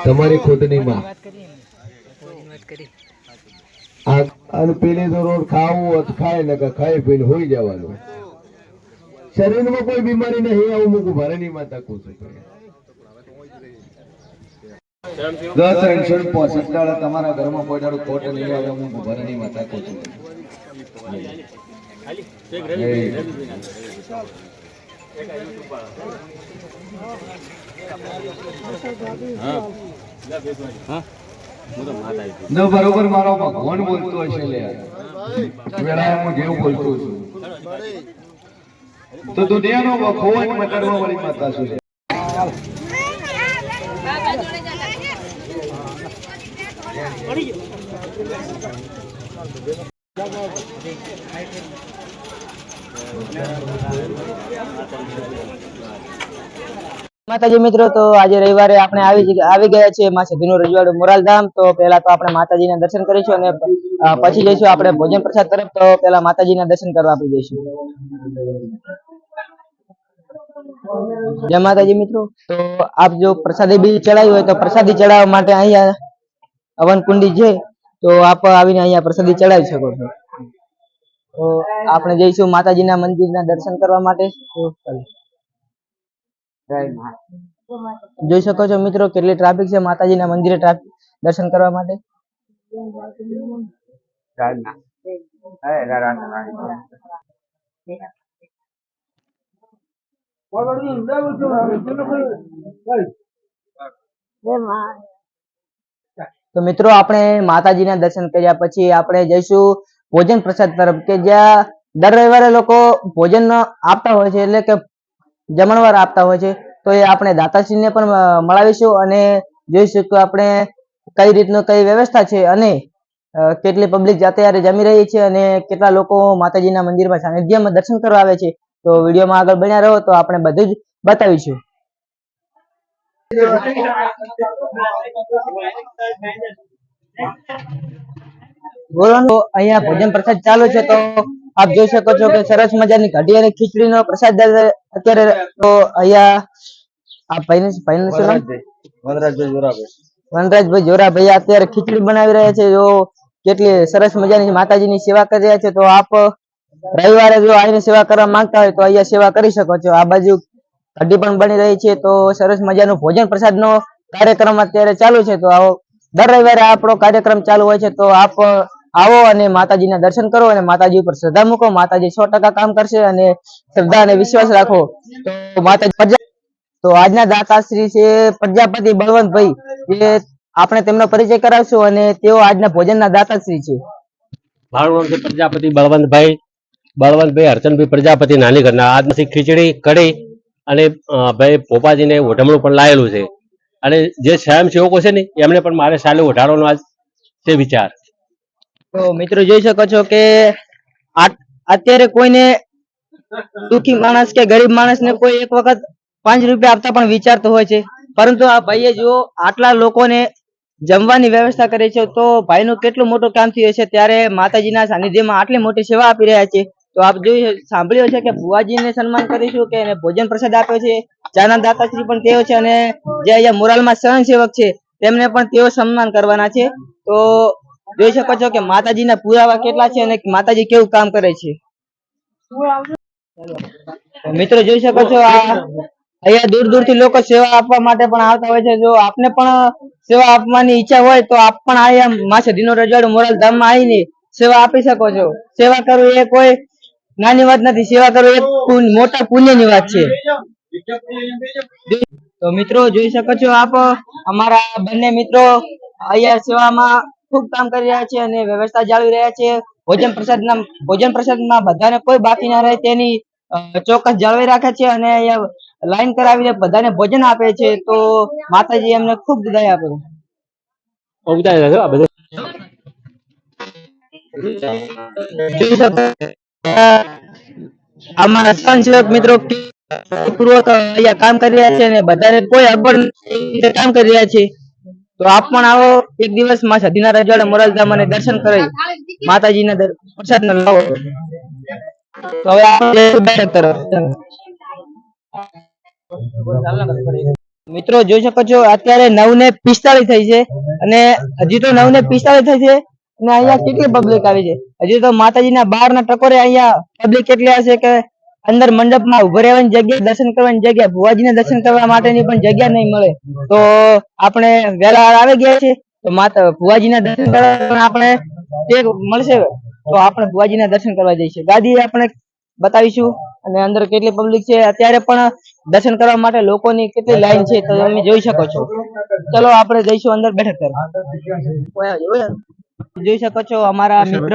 તમારી ખુદની માં અને પેલી તો રોડ ખાવું હોત ખાય ને ખાઈ પીને હોઈ જવાનું. શરીરમાં કોઈ બીમારી નહીં. આવું મૂકું ભરણી માં તકું છું. 10 તમારા ઘરમાં કોઈ દાડો ખોટ નહીં આવે. હું ભરણી માં તકું છું. no બરોબર મારો ભગવાન બોલતો હશે લે વેળા હું જેવું બોલતો છું તો દુનિયાનો ભગવાન મટાડવા વાળી માતા છું. માતાજી મિત્રો, તો આજે રવિવારે આપણે આવી ગયા છીએ માં સિદ્ધિનું રજવાડું મોરાલધામ. તો પહેલા તો આપણે માતાજીના દર્શન કરીશું અને પછી જઈશું આપણે ભોજન પ્રસાદ તરફ. તો પહેલા માતાજીના દર્શન કરવા આપણે જઈશું. જય માતાજી મિત્રો. તો આપ જો પ્રસાદી બી ચડાવી હોય તો પ્રસાદી ચડાવવા માટે અહીંયા હવન કુંડી છે, તો આપ આવીને અહીંયા પ્રસાદી ચડાવી શકો છો. તો આપણે જઈશું માતાજીના મંદિરના દર્શન કરવા માટે. જોઈ શકો છો મિત્રો કેટલી ટ્રાફિક છે માતાજીના મંદિરે દર્શન કરવા માટે. તો મિત્રો આપણે માતાજીના દર્શન કર્યા પછી આપણે જઈશું ભોજન પ્રસાદ તરફ, કે જ્યાં દર રવિવારે લોકો ભોજન આપતા હોય છે, એટલે કે જમણવાર આપતા હોય છે. તો એ આપણે દાતાશ્રીને પણ મળાવીશું અને જોઈશું કે આપણે કઈ રીતનું કઈ વ્યવસ્થા છે અને કેટલી પબ્લિક અત્યારે જમી રહી છે અને કેટલા લોકો માતાજીના મંદિરમાં સાનિધ્યમાં દર્શન કરવા આવે છે. તો વિડીયોમાં આગળ બન્યા રહો, તો આપણે બધું જ બતાવીશું. બોલો. અહીંયા ભોજન પ્રસાદ ચાલુ છે, તો આપ જોઈ શકો છો કે સરસ મજાની કઢી અને ખીચડીનો પ્રસાદ અત્યારે. તો અહીંયા આ વનરાજભાઈ જોરાભાઈ અત્યારે ખીચડી બનાવી રહ્યા છે. જો કેટલી સરસ મજાની માતાજીની સેવા કરી રહ્યા છે. તો આપ રવિવારે જો આવીને સેવા કરવા માંગતા હોય તો અહીંયા સેવા કરી શકો છો. આ બાજુ કઢી પણ બની રહી છે. તો સરસ મજાનો ભોજન પ્રસાદનો કાર્યક્રમ અત્યારે ચાલુ છે. તો આવો દર રવિવારે આપણો કાર્યક્રમ ચાલુ હોય છે. તો આપ આવો અને માતાજીના દર્શન કરો અને માતાજી ઉપર શ્રદ્ધા મૂકો. માતાજી 100% કામ કરશે અને શ્રદ્ધા અને વિશ્વાસ રાખો. તો માતાજી તો આજના દાતાશ્રી છે પ્રજાપતિ બળવંતભાઈ, જે આપણે તેમનો પરિચય કરાવશું અને તેઓ આજના ભોજનના દાતાશ્રી છે. મારું નામ છે પ્રજાપતિ બળવંતભાઈ હરચંદભાઈ પ્રજાપતિ નાની ઘરના. આજની ખીચડી કઢી અને ભાઈ પોપાજીને ઓઢમણું પણ લાયેલું છે. અને જે સ્વયંસેવકો છે ને એમને પણ મારે સાલે ઓઢાડવાનો આજ છે વિચાર. તો મિત્રો જોઈ શકો છો કે અત્યારે કોઈને દુખી માણસ કે ગરીબ માણસને કોઈ એક વખત 5 રૂપિયા આપતા પણ વિચારતો હોય છે, પરંતુ આ ભાઈએ જો આટલા લોકોને જમવાની વ્યવસ્થા કરી છે, તો ભાઈનું કેટલું મોટું કામ થયું છે. ત્યારે માતાજીના સાનિધ્યમાં આટલી મોટી સેવા આપી રહ્યા છે. તો આપ જોઈ સાંભળ્યું છે કે ભુવાજીને સન્માન કરીશું, કે એને ભોજન પ્રસાદ આપ્યો છે. ચાના દાતાશ્રી પણ તેઓ છે અને જે અહીંયા મોરાલમાં સ્વયંસેવક છે તેમને પણ તેઓ સન્માન કરવાના છે. તો જોઈ શકો છો કે માતાજીના પુરાવા કેટલા છે અને માતાજી કેવું કામ કરે છે. મિત્રો જોઈ શકો છો અહીંયા દૂર દૂરથી લોકો સેવા આપવા માટે પણ આવતા હોય છે. જો આપને પણ સેવા આપવાની ઈચ્છા હોય તો આપ પણ અહીંયા માં સિદ્ધિનું રજવાડું મોરાલધામમાં આવીને સેવા આપી શકો છો. સેવા કરવું એ કોઈ નાની વાત નથી. સેવા કરવું એક મોટા પુણ્યની વાત છે. તો મિત્રો જોઈ શકો છો આપ, અમારા બંને મિત્રો અહીંયા સેવામાં ખૂબ કામ કરી રહ્યા છે અને વ્યવસ્થા જાળવી રહ્યા છે. ભોજન પ્રસાદમાં બધાને કોઈ બાકી ના રહે તેની ચોક્કસ જાળવી રાખે છે અને અહીંયા લાઈન કરાવીને બધાને ભોજન આપે છે. તો માતાજી એમને ખૂબ દયા આપે. અમારા સ્વયંસેવક મિત્રો પૂર્વક અહીંયા કામ કરી રહ્યા છે અને બધાને કોઈ અગવડ કામ કરી રહ્યા છે. તો આપ પણ આવો એક દિવસ માં સિદ્ધિના રજવાડા મોરાલધામ અને દર્શન કરી માતાજીના પ્રસાદ ને લાવો. તો હવે આપણે તરફ મિત્રો જોઈ શકો છો અત્યારે 9:45 થઈ છે અને હજી તો 9:45 થઈ છે અને અહીંયા કેટલી પબ્લિક આવી છે. હજી તો માતાજીના બહારના ટકોરે અહીંયા પબ્લિક કેટલી હશે કે અંદર મંડપમાં ઉભા રહેવાની જગ્યા, દર્શન કરવાની જગ્યા, ભુવાજીના દર્શન કરવા માટેની પણ જગ્યા નહીં મળે. તો આપણે વહેલા આવી ગયા છે તો માતા ભુવાજીના દર્શન કરવા પણ આપણે તે મળશે તો આપણે ભુવાજીના દર્શન કરવા જઈશું. ગાદી આપણે બતાવીશું અને અંદર કેટલી પબ્લિક છે. અત્યારે પણ દર્શન કરવા માટે લોકોની કેટલી લાઈન છે તો તમે જોઈ શકો છો. ચલો આપણે જઈશું અંદર બેઠક કરવા. જોઈ શકો છો અમારા મિત્ર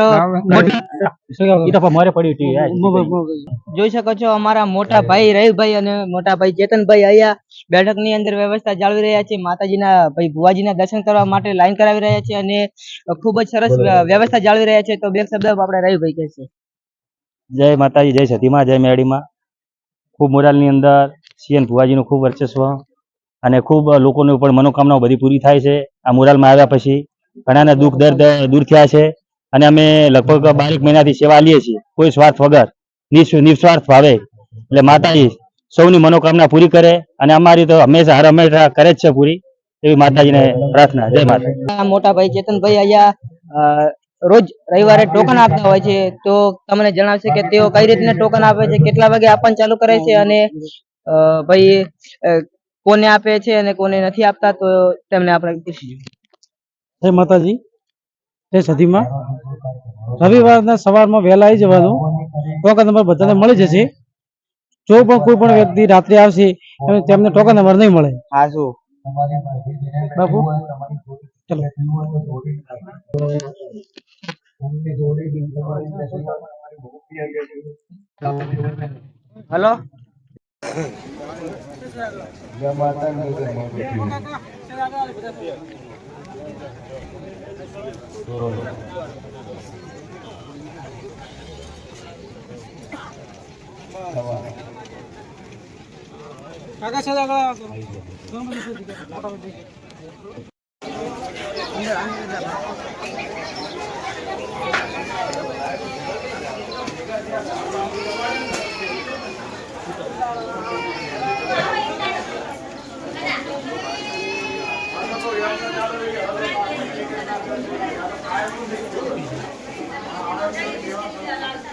જોઈ શકો છો અમારા મોટા ભાઈ રવિભાઈ અને મોટા ભાઈ ચેતનભાઈ અહીંયા બેઠક ની અંદર વ્યવસ્થા જાળવી રહ્યા છે. માતાજીના ભાઈ ભુવાજીના દર્શન કરવા માટે લાઈન કરાવી રહ્યા છે અને ખૂબ જ સરસ વ્યવસ્થા જાળવી રહ્યા છે. તો બે શબ્દ આપણે રવિભાઈ કહેશે. જય માતાજી, જય સતીમાં, જય મેરડીમાં. ખૂબ મોરાલની અંદર સીએન ભુવાજીનું ખૂબ વર્ચસ્વ અને ખૂબ લોકોની પણ મનોકામનાઓ બધી પૂરી થાય છે. આ મોરાલમાં આવ્યા પછી ઘણાના દુઃખ દર્દ દૂર થયા છે અને અમે લગભગ 12 મહિનાથી સેવા લઈએ છીએ કોઈ સ્વાર્થ વગર, નિસ્વાર્થ ભાવે. એટલે માતાજી સૌની મનોકામના પૂરી કરે અને અમારી તો હંમેશા હર હંમેશા કરે જ છે પૂરી, એવી માતાજીને પ્રાર્થના. જય માતા. મોટા ભાઈ ચેતનભાઈ અહીંયા રોજ રવિવારે ટોકન આપતા હોય છે તો તમને જણાવશે કે તેઓ કઈ રીતના ટોકન આપે છે, કેટલા વાગે આપવાનું ચાલુ કરે છે અને ભાઈ કોને આપે છે અને કોને નથી આપતા તો તેમને આપણે પૂછીશું. જય માતાજી, જય સતીમાં. રવિવારના સવારમાં વહેલા આવી જવાનું, ટોકન નંબર બધાને મળી જશે. જો પણ કોઈ પણ વ્યક્તિ રાત્રે આવશે તેમને ટોકન નંબર નહીં મળે. હા શું બાપુ ચલો. હલો કાકા છે આગળ Gracias.